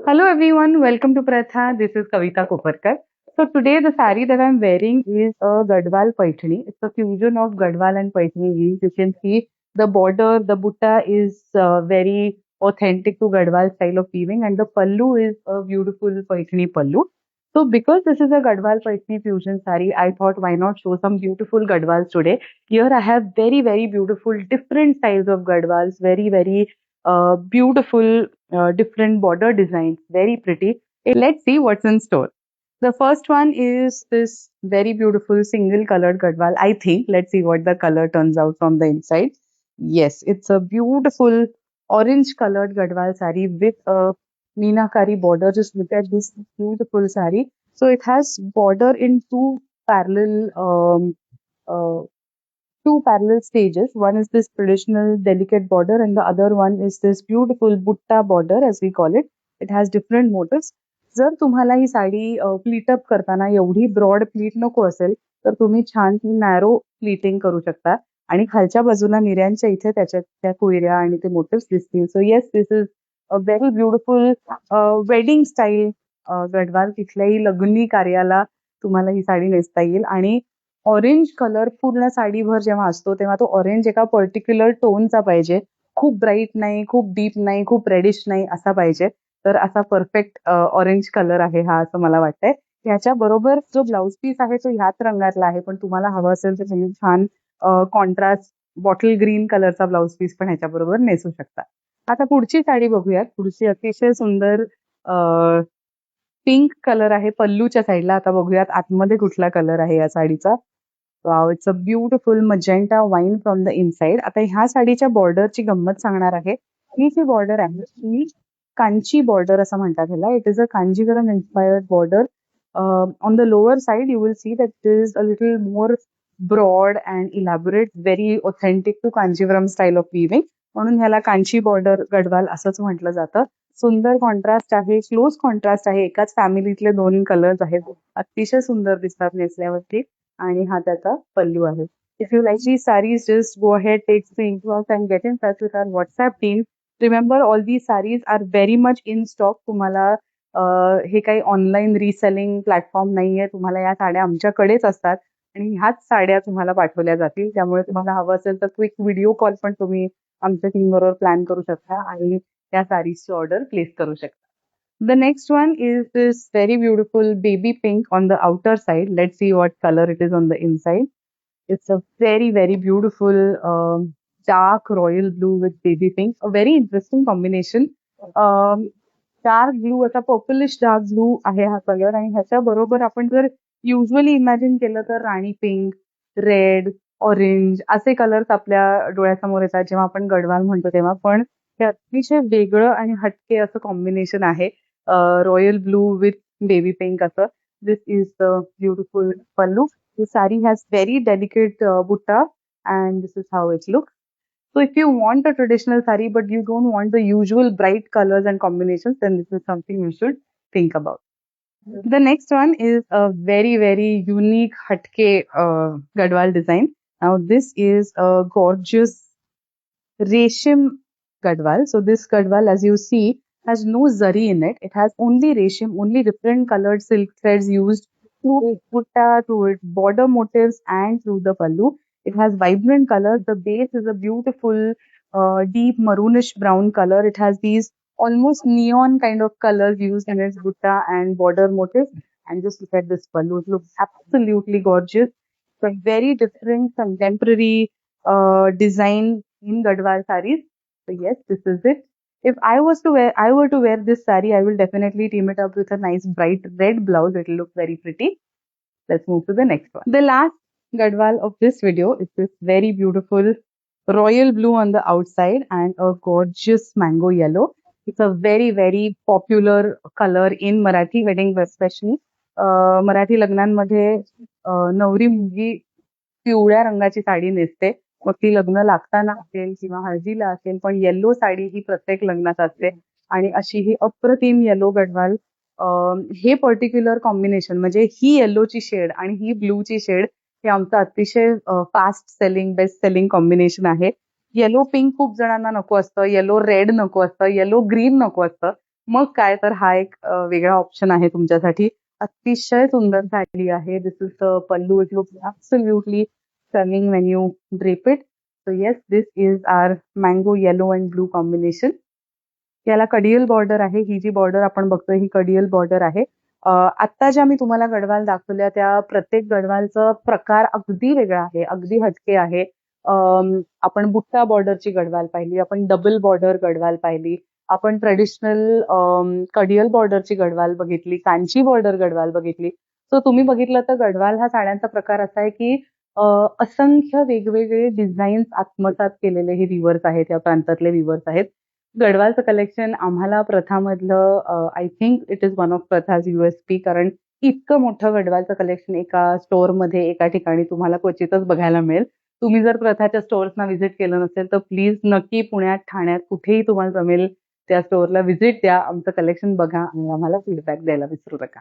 Hello everyone, welcome to Pratha. This is Kavita Koparkar. So today the sari that I'm wearing is a Gadwal Paithani. It's a fusion of Gadwal and Paithani weaves. You can see the border, the butta is very authentic to Gadwal style of weaving, and the pallu is a beautiful Paithani pallu. So because this is a Gadwal Paithani fusion sari, I thought why not show some beautiful Gadwals today. Here I have very beautiful different styles of Gadwals, very beautiful different border designs, very pretty. Let's see what's in store. The first one is this very beautiful single colored gadwal. I think, let's see what the color turns out from the inside. Yes, it's a beautiful orange colored gadwal sari with a meenakari border. Just look at this beautiful sari. So it has border in parallel uh, two parallel stages. One is this traditional delicate border, and the other one is this beautiful butta border, as we call it. It has different motifs. जर तुम्हाला ही साडी प्लीटअप करताना एवढी broad pleat नको असेल तर तुम्ही छान narrow pleating करू शकता आणि खालच्या बाजूला निर्यांच्या इथे त्या कोयऱ्या आणि ते मोटिव्स दिसतील. So yes, this is a very beautiful wedding style Gadwal. कुठल्याही लग्नी कार्याला तुम्हाला ही साडी नेसता येईल आणि ऑरेंज कलर पूर्ण साडीभर जेव्हा असतो तेव्हा तो ऑरेंज एका पर्टिक्युलर टोनचा पाहिजे. खूप ब्राईट नाही, खूप डीप नाही, खूप रेडिश नाही असा पाहिजे. तर असा परफेक्ट ऑरेंज कलर आहे हा, असं मला वाटतंय. ह्याच्या बरोबर जो ब्लाउज पीस आहे तो ह्याच रंगातला आहे, पण तुम्हाला हवं असेल तर तुम्ही छान कॉन्ट्रास्ट बॉटल ग्रीन कलरचा ब्लाउज पीस पण ह्याच्या बरोबर नेसू शकता. आता पुढची साडी बघूयात. पुढची अतिशय सुंदर पिंक कलर आहे पल्लूच्या साईडला. आता बघूयात आतमध्ये कुठला कलर आहे या साडीचा. Wow, it's a beautiful magenta wine from the inside. आता ह्या साडीच्या बॉर्डरची गंमत सांगणार आहे. ही जी बॉर्डर आहे ही कांची बॉर्डर असं म्हणतात ह्याला. It is a Kanjeevaram inspired border. On the lower side you will see that it is a little more broad and elaborate, very authentic to Kanjeevaram style of weaving, म्हणून ह्याला कांची बॉर्डर गडवाल असंच म्हटलं जातं. सुंदर कॉन्ट्रास्ट आहे, क्लोज कॉन्ट्रास्ट आहे. एकाच फॅमिलीतले दोन कलर्स आहेत. अतिशय सुंदर दिसतात नेसल्यावरती. आणि हा त्याचा पल्लू आहे. If you like these sarees, just go ahead, take screenshots and get in touch with our WhatsApp team. Remember, all these sarees are very much in stock. तुम्हाला हे काही ऑनलाईन रिसेलिंग प्लॅटफॉर्म नाहीये. तुम्हाला या साड्या आमच्याकडेच असतात आणि ह्याच साड्या तुम्हाला पाठवल्या जातील. त्यामुळे तुम्हाला हवं असेल तर क्विक व्हिडिओ कॉल पण तुम्ही आमच्या टीम बरोबर प्लॅन करू शकता आणि त्या साडीजची ऑर्डर प्लेस करू शकता. The next one is this very beautiful baby pink on the outer side. Let's see what color it is on the inside. It's a very beautiful dark royal blue with baby pink. A very interesting combination. Dark blue, असा purplish dark blue आहे हा colour आणि ह्याच्या बरोबर आपण जर usually imagine केलं तर राणी पिंक, रेड, ऑरेंज असे कलर्स आपल्या डोळ्यासमोर येतात जेव्हा आपण गडवाल म्हणतो तेव्हा. पण हे अतिशय वेगळं आणि हटके असं कॉम्बिनेशन आहे. Royal blue with baby pink असं. This is the beautiful pallu. The saree has very delicate butta, and this is how it looks. So if you want a traditional saree but you don't want the usual bright colors and combinations, then this is something you should think about. The next one is a very unique hatke Gadwal design. Now this is a gorgeous Reshim Gadwal. So this Gadwal, as you see, has no zari in it. It has only Reshim, only different colored silk threads used through its butta, through its border motifs, and through the pallu. It has vibrant colors. The base is a beautiful deep maroonish brown color. It has these almost neon kind of colors used in its butta and border motifs. And just look at this pallu. It looks absolutely gorgeous. So very different contemporary design in Gadwal sarees. So yes, this is it. If I were to wear this saree, I will definitely team it up with a nice bright red blouse. It will look very pretty. Let's move to the next one. The last Gadwal of this video is this very beautiful royal blue on the outside and a gorgeous mango yellow. It's a very popular color in Marathi wedding, especially. Marathi लग्नांमध्ये नवरी मुलगी पिवळ्या रंगाची साडी नेसते. मग ती लग्न लागताना असेल किंवा हळदीला असेल, पण येलो साडी ही प्रत्येक लग्नात असते आणि अशी ही अप्रतिम येलो गडवाल. हे पर्टिक्युलर कॉम्बिनेशन म्हणजे ही येलोची शेड आणि ही ब्लूची शेड हे आमचं अतिशय fast selling, best selling combination आहे. येलो पिंक खूप जणांना नको असतं, येलो रेड नको असतं, येलो ग्रीन नको असतं. मग काय तर हा एक वेगळा ऑप्शन आहे तुमच्यासाठी. अतिशय सुंदर साडी आहे. This is the pallu. It looks absolutely stunning when you drape it. So yes, this is our mango yellow and blue combination. याला कडियल बॉर्डर आहे. ही जी बॉर्डर आपण बघतोय ही कडियल बॉर्डर आहे. आत्ता ज्या मी तुम्हाला गडवाल दाखवल्या त्या प्रत्येक गडवालचा प्रकार अगदी वेगळा आहे, अगदी हटके आहे. आपण बुट्टा बॉर्डरची गडवाल पाहिली, आपण डबल बॉर्डर गडवाल पाहिली, आपण ट्रेडिशनल कडियल बॉर्डरची गडवाल बघितली, कांची बॉर्डर गडवाल बघितली. सो तुम्ही बघितलं तर गडवाल हा साड्यांचा प्रकार असा आहे की अ, असंख्य वेगवेगळे डिझाईन्स आत्मसात केलेले हे विवर्स आहेत, या प्रांतातले विवर्स आहेत. गडवालचं कलेक्शन आम्हाला प्रथामधलं I think it is one of Pratha's USP, कारण इतकं मोठं गडवालचं कलेक्शन एका स्टोअरमध्ये एका ठिकाणी तुम्हाला क्वचितच बघायला मिळेल. तुम्ही जर प्रथाच्या स्टोअर्सना व्हिजिट केलं नसेल तर प्लीज नक्की पुण्यात, ठाण्यात कुठेही तुम्हाला जमेल त्या स्टोअरला व्हिजिट द्या. आमचं कलेक्शन बघा आणि आम्हाला फीडबॅक द्यायला विसरू नका.